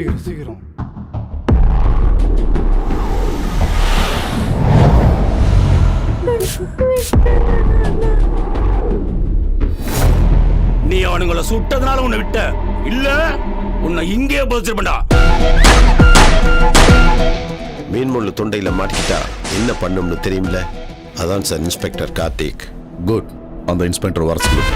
சீக்கிரம் சீக்கிரம். நீ அவனுங்களை சுட்டதுனால உன்னை விட்ட இல்ல உன்னை இங்கேயே பதிச்சிருப்பா. மீன்முள்ளு தொண்டையில மாட்டிக்கிட்டா என்ன பண்ணும்னு தெரியுமில்ல. அதான் சார் இன்ஸ்பெக்டர் கார்த்திக். குட். அந்த இன்ஸ்பெக்டர் வர சொல்லுங்க.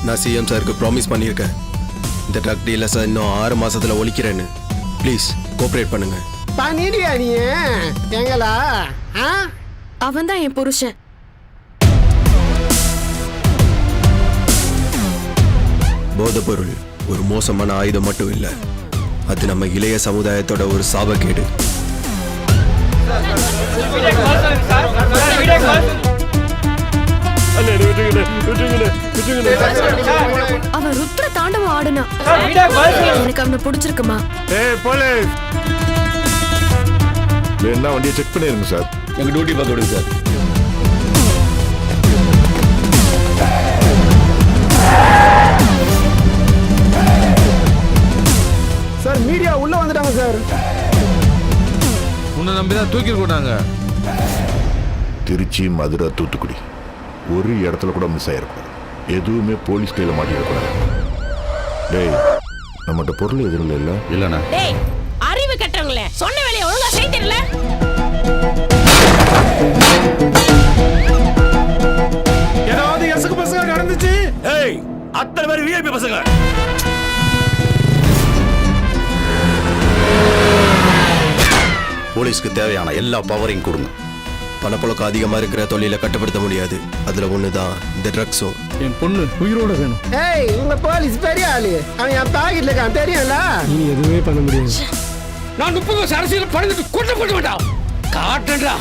நான் சிஎம் சாருக்கு ப்ராமிஸ் பண்ணியிருக்கேன், இந்த ட்ரக் டீலர்ஸை இன்னும் 6 மாசத்துல ஒழிக்கிறேன்னு. ப்ளீஸ் கோஆபரேட் பண்ணுங்க. பண்ணிடியா நீ எங்களா? அவன் தான் என் புருஷன். போதைப்பொருள் ஒரு மோசமான ஆயுதம் மட்டும் இல்லை, அது நம்ம இளைய சமுதாயத்தோட ஒரு சாபக்கேடு. அவன் ருத்ர தாண்டவம் ஆடுனா எனக்கு அவனை பிடிச்சிருக்குமா? போலீஸ் என்ன வண்டியை செக் பண்ணிருங்க சார். எங்க டியூட்டி பார்த்து விடுங்க சார். சார் மீடியா உள்ள வந்துட்டாங்க சார். உன்னை நம்பிதான் தூக்கி போட்டாங்க. திருச்சி, மதுரை, தூத்துக்குடி ஒரு இடத்துல கூட மிஸ் ஆயிருக்கூடாது. எதுவுமே போலீஸ் கையில மாட்டிடக்கூடாது. டேய், நம்மகிட்ட பொருள் எதிரில் இல்ல இல்லண்ணா. டேய், அறிவு கட்டவங்களே, சொன்ன வேலையை ஒழுங்கா செய்திரல. ஏதாவது எசக்கு பசங்க நடந்துச்சு. ஏய், அத்தனை பேர் விஐபி பசங்க. போலீஸ்க்கு தேவையான எல்லா பவரையும் கொடுங்க. பணப்பழக்கம் அதிகமா இருக்கிற தொழிலை கட்டுப்படுத்த முடியாது, அதுல ஒண்ணுதான் இந்த ட்ரக்ஸும். என் பொண்ணு உயிரோட வேணும். ஏய், உங்க போலீஸ் பெரிய ஆளு, அவன் என் பாக்கெட்ல இருக்கான் தெரியும்ல. நீ எதுவுமே பண்ண முடியாது. நான் 30 வருஷம் அரசியல் பணிந்துட்டு கொண்டு போட்டு வேண்டாம் காட்டுறா.